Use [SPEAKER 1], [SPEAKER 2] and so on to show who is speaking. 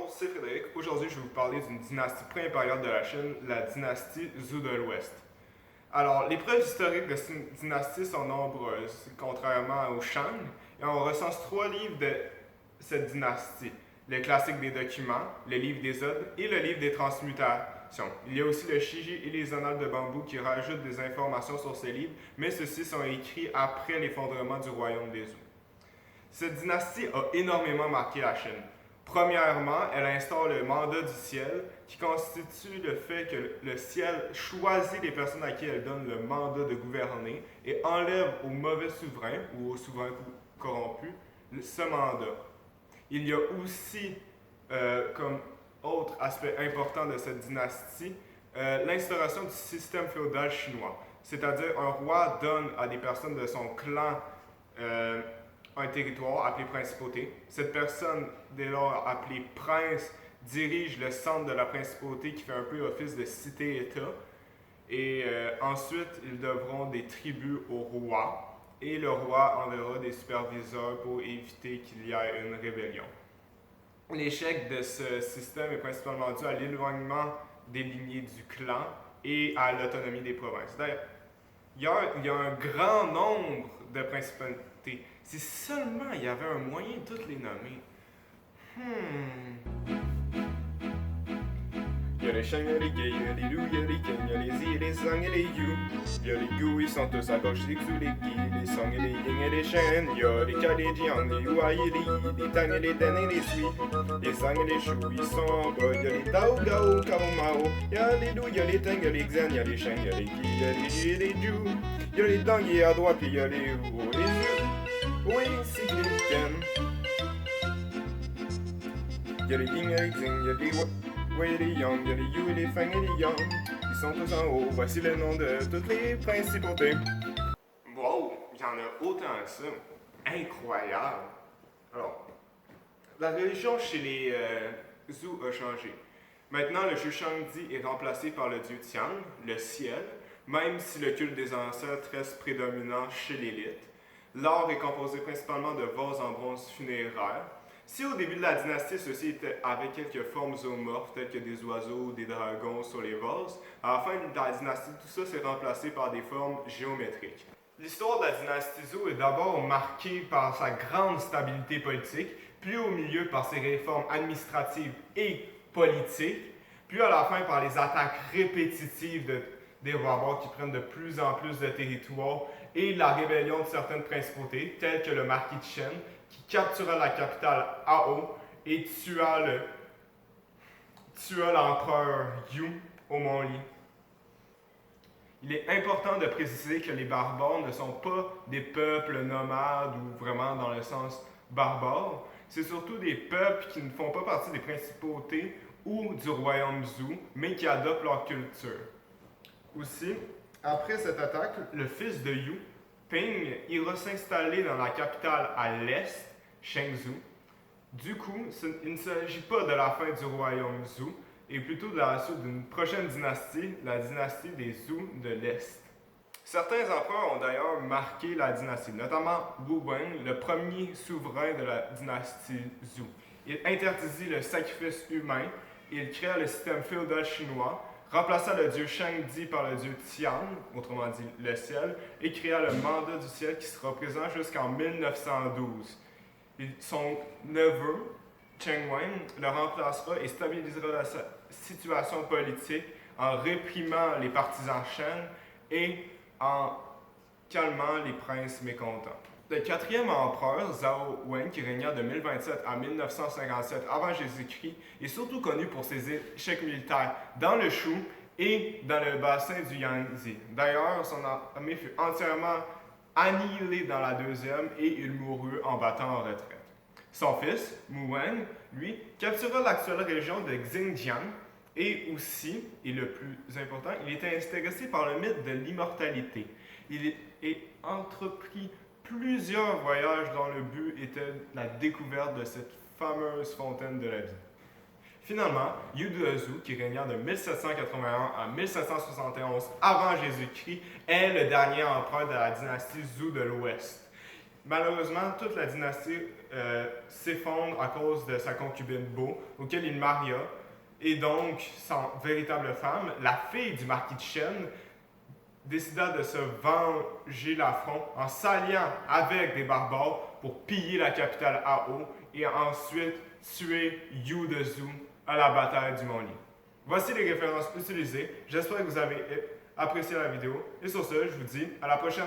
[SPEAKER 1] Bonjour, c'est Frédéric. Aujourd'hui, je vais vous parler d'une dynastie pré-impériale de la Chine, la dynastie Zhou de l'Ouest. Alors, les preuves historiques de cette dynastie sont nombreuses, contrairement au Shang, et on recense 3 livres de cette dynastie. Le classique des documents, le livre des Odes et le livre des transmutations. Il y a aussi le Shiji et les annales de bambou qui rajoutent des informations sur ces livres, mais ceux-ci sont écrits après l'effondrement du royaume des Zhou. Cette dynastie a énormément marqué la Chine. Premièrement, elle instaure le mandat du ciel, qui constitue le fait que le ciel choisit les personnes à qui elle donne le mandat de gouverner et enlève aux mauvais souverains ou aux souverains corrompus ce mandat. Il y a aussi, comme autre aspect important de cette dynastie, l'instauration du système féodal chinois. C'est-à-dire, un roi donne à des personnes de son clan un territoire appelé principauté. Cette personne, dès lors appelée prince, dirige le centre de la principauté qui fait un peu office de cité-État. Et ensuite, ils devront des tribus au roi. Et le roi enverra des superviseurs pour éviter qu'il y ait une rébellion. L'échec de ce système est principalement dû à l'éloignement des lignées du clan et à l'autonomie des provinces. D'ailleurs, il y a un grand nombre de principautés. Si seulement il y avait un moyen de toutes les nommer. Il y a les Shang, il y a les Gay, il y a les Lou, il y a les Ken, il y a les Zi, les Sang et les Yu. Il y a les Gu, ils sont tous à gauche, les Xu, les Gi, les Song et les Ying et les Shen. Il y a les Ka, les Jiang, les Huai et les Yi, les Tang et les Den et les Sui. Les Sang et les Shu, ils sont en bas. Il y a les Tao, Gao, Kao, Mao. Il y a les Lu, il y a les Teng, il y a les Xen, il y a les Sheng, il y a les Gi, il y a les Ji et les Ju. Il y a les Dang et à droite, puis il y a les Wu et les Yu. Oui, c'est les Ken. Il y a les Ying et les Xing, il y a les Wei et les Yang, il y a les Yu et les Feng et les Yang. Ils sont tous en haut. Voici le nom de toutes les principautés. Wow, il y en a autant que ça. Incroyable. Alors, la religion chez les Zhou a changé. Maintenant, le Shushangdi est remplacé par le dieu Tian, le ciel, même si le culte des ancêtres reste prédominant chez l'élite. L'art est composé principalement de vases en bronze funéraire. Si au début de la dynastie, ceux-ci avaient quelques formes zoomorphes, telles que des oiseaux ou des dragons sur les vases, à la fin de la dynastie, tout ça s'est remplacé par des formes géométriques. L'histoire de la dynastie Zhou est d'abord marquée par sa grande stabilité politique, puis au milieu par ses réformes administratives et politiques, puis à la fin par les attaques répétitives des barbares qui prennent de plus en plus de territoire et la rébellion de certaines principautés, telles que le marquis de Shen, qui captura la capitale Ao et tua l'empereur Yu au Mont Li. Il est important de préciser que les barbares ne sont pas des peuples nomades ou vraiment dans le sens barbare. C'est surtout des peuples qui ne font pas partie des principautés ou du royaume Zhou, mais qui adoptent leur culture. Aussi, après cette attaque, le fils de Yu, Ping, ira s'installer dans la capitale à l'est, Shenzhou. Du coup, il ne s'agit pas de la fin du royaume Zhou, et plutôt de la suite d'une prochaine dynastie, la dynastie des Zhou de l'Est. Certains empereurs ont d'ailleurs marqué la dynastie, notamment Wu Wen, le premier souverain de la dynastie Zhou. Il interdisit le sacrifice humain, il créa le système féodal chinois, remplaça le dieu Shangdi par le dieu Tian, autrement dit le ciel, et créa le mandat du ciel qui sera présent jusqu'en 1912. Son neveu, Cheng Wen, le remplacera et stabilisera la situation politique en réprimant les partisans Shen et en calmant les princes mécontents. Le quatrième empereur, Zhao Wen, qui régna de 1027 à 1957 avant Jésus-Christ, est surtout connu pour ses échecs militaires dans le Shu et dans le bassin du Yangtze. D'ailleurs, son armée fut entièrement annihilé dans la deuxième et il mourut en battant en retraite. Son fils, Mu Wen, lui, captura l'actuelle région de Xinjiang et aussi, et le plus important, il était intéressé par le mythe de l'immortalité. Il entreprit plusieurs voyages dont le but était la découverte de cette fameuse fontaine de la vie. Finalement, Yu Dezhou, qui régna de 1781 à 1771 avant Jésus-Christ, est le dernier empereur de la dynastie Zhou de l'Ouest. Malheureusement, toute la dynastie s'effondre à cause de sa concubine Bo, auquel il maria, et donc son véritable femme, la fille du marquis de Chêne, décida de se venger l'affront en s'alliant avec des barbares pour piller la capitale Ao et ensuite tuer Yu de Zhou à la bataille du Mont-Li. Voici les références utilisées. J'espère que vous avez apprécié la vidéo. Et sur ce, je vous dis à la prochaine.